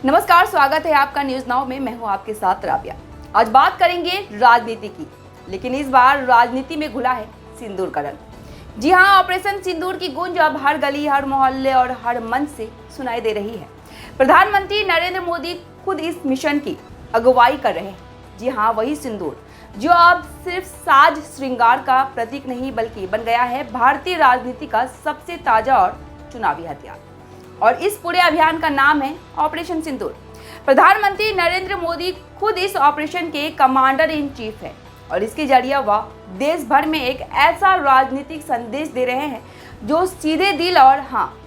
नमस्कार, स्वागत है आपका न्यूज नाउ में। मैं हूं आपके साथ राबिया। आज बात करेंगे राजनीति की, लेकिन इस बार राजनीति में घुला है सिंदूर का रंग। जी हां, ऑपरेशन सिंदूर की गूंज अब हर गली, हर मोहल्ले और हर मंच से सुनाई दे रही है। प्रधानमंत्री नरेंद्र मोदी खुद इस मिशन की अगुवाई कर रहे हैं। जी हां, वही सिंदूर जो अब सिर्फ साज श्रृंगार का प्रतीक नहीं बल्कि बन गया है भारतीय राजनीति का सबसे ताजा और चुनावी हथियार। और इस पूरे अभियान का नाम है ऑपरेशन सिंदूर। प्रधानमंत्री नरेंद्र मोदी खुद इस ऑपरेशन के कमांडर इन चीफ है और इसके जरिए वह देश भर में एक ऐसा राजनीतिक संदेश दे रहे हैं जो सीधे दिल और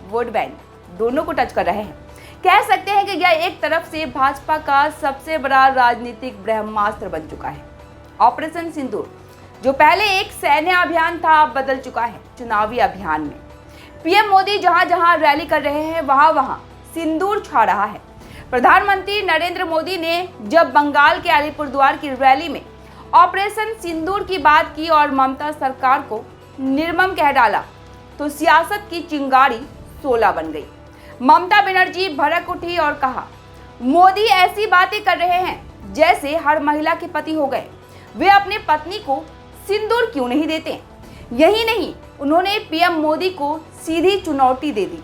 वोट बैंक दोनों को टच कर रहे हैं। कह सकते हैं कि यह एक तरफ से भाजपा का सबसे बड़ा राजनीतिक ब्रह्मास्त्र बन चुका है। ऑपरेशन सिंदूर जो पहले एक सैन्य अभियान था, अब बदल चुका है चुनावी अभियान में। पीएम मोदी जहां जहां रैली कर रहे हैं वहां वहां सिंदूर छा रहा है। प्रधानमंत्री नरेंद्र मोदी ने जब बंगाल के अलीपुरद्वार की रैली में ऑपरेशन सिंदूर की बात की और ममता सरकार को निर्मम कह डाला तो सियासत की चिंगारी शोला बन गई। ममता बनर्जी भड़क उठी और कहा, मोदी ऐसी बातें कर रहे हैं जैसे हर महिला के पति हो गए। वे अपने पत्नी को सिंदूर क्यों नहीं देते? यही नहीं, उन्होंने पीएम मोदी को सीधी चुनौती दे दी।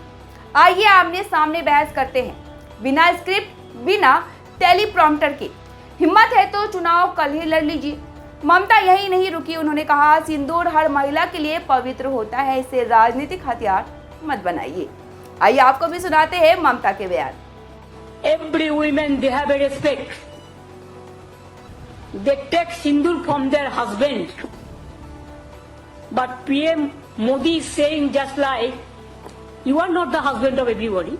आइए आमने सामने बहस करते हैं, बिना स्क्रिप्ट, बिना टेलीप्रॉम्प्टर के। हिम्मत है तो चुनाव कल ही लड़ लीजिए। ममता यही नहीं रुकी, उन्होंने कहा, सिंदूर हर महिला के लिए पवित्र होता है, इसे राजनीतिक हथियार मत बनाइए। आइए आपको भी सुनाते हैं ममता के बयान। Every women they have a respect. They take sindoor from their husband. But PM Modi is saying just like, you are not the husband of everybody.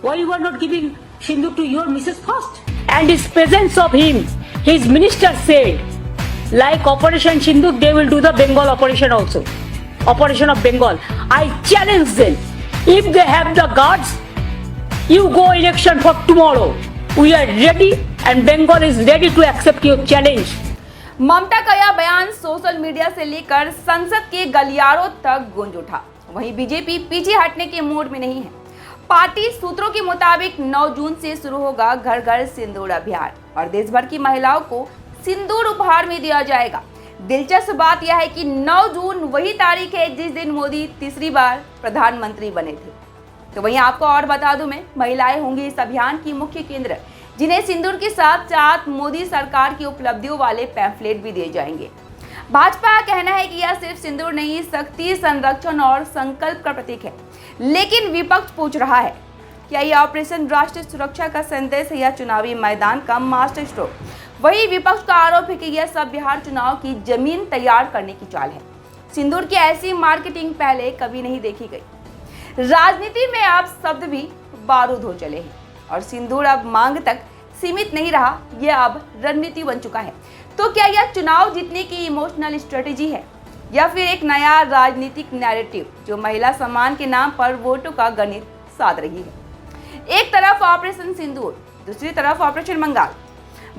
Why you are not giving sindoor to your Mrs. first? And his presence of him, his minister said, like Operation Sindoor, they will do the Bengal operation also. Operation of Bengal. I challenge them. If they have the guts, you go election for tomorrow. We are ready and Bengal is ready to accept your challenge. ममता का यह बयान social media से लेकर संसद के गलियारों तक गूंज उठा। वहीं बीजेपी पीछे हटने के मूड में नहीं है। पार्टी सूत्रों के मुताबिक 9 जून से शुरू होगा घर घर सिंदूर अभियान और देश भर की महिलाओं को सिंदूर उपहार में दिया जाएगा। दिलचस्प बात यह है कि 9 जून वही तारीख है जिस दिन मोदी तीसरी बार प्रधानमंत्री बने थे। तो वहीं आपको और बता दूं, मैं महिलाएं होंगी इस अभियान की मुख्य केंद्र, जिन्हें सिंदूर के साथ साथ मोदी सरकार की उपलब्धियों वाले पैम्फलेट भी दिए जाएंगे। भाजपा का कहना है कि यह सिर्फ सिंदूर नहीं, शक्ति, संरक्षण और संकल्प का प्रतीक है। लेकिन विपक्ष पूछ रहा है, क्या यह ऑपरेशन राष्ट्रीय सुरक्षा का संदेश है या चुनावी मैदान का मास्टर स्ट्रोक? वही विपक्ष का आरोप है कि यह सब बिहार चुनाव की जमीन तैयार करने की चाल है। सिंदूर की ऐसी मार्केटिंग पहले कभी नहीं देखी गई। राजनीति में अब शब्द भी बारूद हो चले हैं और सिंदूर अब मांग तक सीमित नहीं रहा, यह अब रणनीति बन चुका है। तो क्या यह चुनाव जीतने की इमोशनल स्ट्रेटेजी है या फिर एक नया राजनीतिक नैरेटिव जो महिला सम्मान के नाम पर वोटों का गणित साध रही है? एक तरफ ऑपरेशन सिंदूर, दूसरी तरफ ऑपरेशन बंगाल।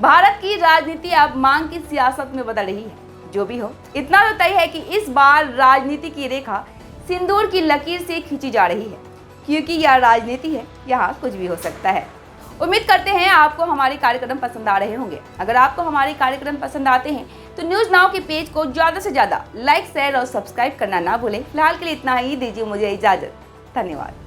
भारत की राजनीति अब मांग की सियासत में बदल रही है। जो भी हो, इतना तो तय है कि इस बार राजनीति की रेखा सिंदूर की लकीर से खींची जा रही है, क्योंकि यह राजनीति है, यहाँ कुछ भी हो सकता है। उम्मीद करते हैं आपको हमारे कार्यक्रम पसंद आ रहे होंगे। अगर आपको हमारे कार्यक्रम पसंद आते हैं तो न्यूज नाउ के पेज को ज़्यादा से ज़्यादा लाइक, शेयर और सब्सक्राइब करना ना भूलें। फिलहाल के लिए इतना ही, दीजिए मुझे इजाज़त। धन्यवाद।